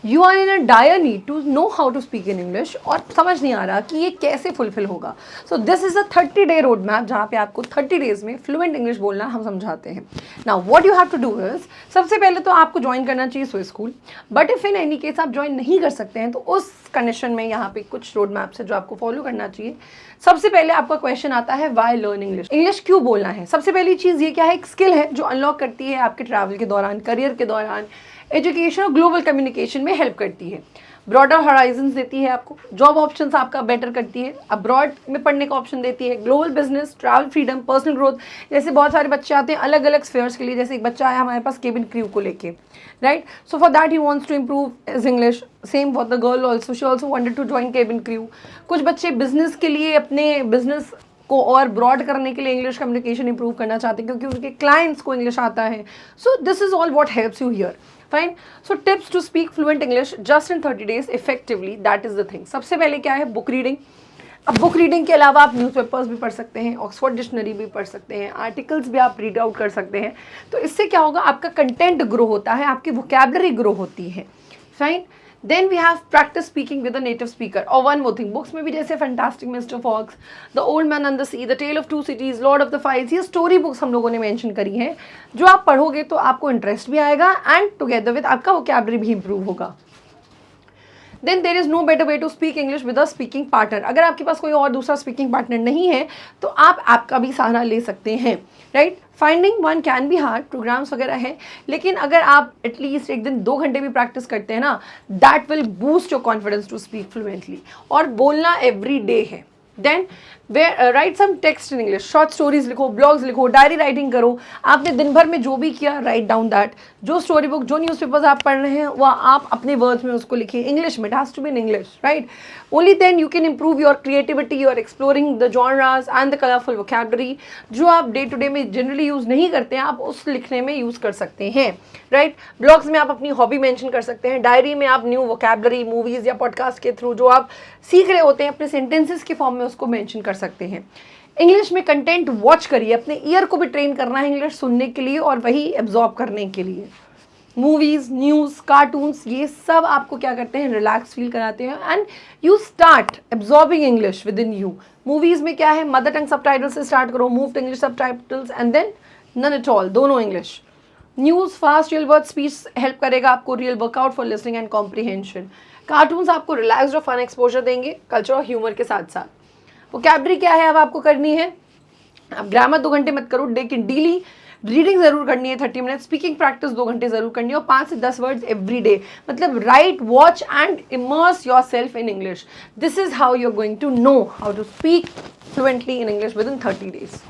You are in a dire need to know how to speak in English, और समझ नहीं आ रहा कि ये कैसे फुलफिल होगा। So this is a 30-day road map जहाँ पे आपको 30 डेज़ में फ्लुएंट इंग्लिश बोलना हम समझाते हैं। Now what you have to do is, सबसे पहले तो आपको ज्वाइन करना चाहिए Swiss school, but if in any case आप ज्वाइन नहीं कर सकते हैं तो उस कंडीशन में यहाँ पे कुछ रोड मैप्स है जो आपको फॉलो करना चाहिए। सबसे पहले आपका क्वेश्चन आता है वाई लर्न इंग्लिश, इंग्लिश क्यों बोलना है। सबसे पहली चीज़ ये क्या है, एक स्किल है जो अनलॉक करती है आपके ट्रैवल के दौरान, करियर के दौरान, एजुकेशन और ग्लोबल कम्युनिकेशन में हेल्प करती है, ब्रॉडर हॉराइजन्स देती है आपको, जॉब ऑप्शंस आपका बेटर करती है, अब्रॉड में पढ़ने का ऑप्शन देती है, global business, travel freedom, personal growth. जैसे बहुत सारे बच्चे आते हैं अलग अलग स्फेयर्स के लिए, जैसे एक बच्चा आया हमारे पास केबिन क्रू को लेके, right, so for that he wants to improve his English. Same for the girl also, she also wanted to join cabin crew. कुछ बच्चे बिजनेस के लिए अपने बिजनेस को और ब्रॉड करने के लिए इंग्लिश कम्युनिकेशन इंप्रूव करना चाहते हैं क्योंकि उनके क्लाइंट्स को इंग्लिश आता है। So this is all what helps you here, fine. So tips to speak fluent English just in 30 days effectively, that is the thing. सबसे पहले क्या है, बुक रीडिंग। अब बुक रीडिंग के अलावा आप न्यूज़पेपर्स भी पढ़ सकते हैं, ऑक्सफोर्ड डिक्शनरी भी पढ़ सकते हैं, आर्टिकल्स भी आप रीड आउट कर सकते हैं। तो इससे क्या होगा, आपका कंटेंट ग्रो होता है, आपकी वोकैबुलरी ग्रो होती है, fine. Then we have practice speaking with a native speaker. और वन मोर थिंग, बुक्स में भी जैसे fantastic mister fox, the old man and the sea, the tale of two cities, lord of the files, ये story books हम लोगों ने mention करी हैं, जो आप पढ़ोगे तो आपको इंटरेस्ट भी आएगा एंड टुगेदर विद आपका वोकैबुलरी भी इंप्रूव होगा। Then there is no better way to speak English with a speaking partner. अगर आपके पास कोई और दूसरा स्पीकिंग पार्टनर नहीं है तो आप आपका भी सहारा ले सकते हैं, right. Finding one can be hard, programs वगैरह है, लेकिन अगर आप एटलीस्ट एक दिन 2 घंटे भी प्रैक्टिस करते हैं ना, that will boost your confidence to speak fluently. और बोलना एवरी डे है। Then write some text in English, short stories लिखो, ब्लॉग्स लिखो, डायरी राइटिंग करो। आपने दिन भर में जो भी किया, राइट डाउन दैट। जो स्टोरी बुक, जो न्यूज़पेपर्स आप पढ़ रहे हैं, वह आप अपने वर्ड्स में उसको लिखिए, इंग्लिश में, it has to be in English, right. Only then you can improve your creativity, your exploring the genres and the colourful vocabulary. जो आप डे टू डे में जनरली यूज़ नहीं करते हैं, आप उस लिखने में यूज़ कर सकते हैं, राइट। ब्लॉग्स में आप अपनी हॉबी मेंशन कर सकते हैं, डायरी में आप न्यू वोकैबुलरी, मूवीज़ या पॉडकास्ट के थ्रू जो आप सीख रहे होते हैं अपने सेंटेंसेस के फॉर्म में उसको मेंशन कर सकते हैं। इंग्लिश में कंटेंट वॉच करिए, अपने ईयर को भी ट्रेन करना है इंग्लिश सुनने के लिए और वही एब्जॉर्ब करने के लिए। मूवीज़, न्यूज़, कार्टून्स, ये सब आपको क्या करते हैं, रिलैक्स फील कराते हैं and you start absorbing English within you. Movies में क्या है, मदर टंग सबटाइटल से स्टार्ट करो, move to English subtitles and then none at all, दोनों English. News, fast real world speech help करेगा आपको, real workout for listening and comprehension. Cartoons आपको relaxed और फन एक्सपोजर देंगे, कल्चर और humour के साथ साथ। वोकैबुलरी क्या है अब आपको करनी है, आप ग्रामर 2 घंटे मत करो, लेकिन डेली रीडिंग जरूर करनी है 30 मिनट, स्पीकिंग प्रैक्टिस 2 घंटे जरूर करनी है और 5 से 10 वर्ड्स एवरी डे। मतलब right, watch and immerse yourself in English. This is how you are going to know how to speak fluently in English within 30 days।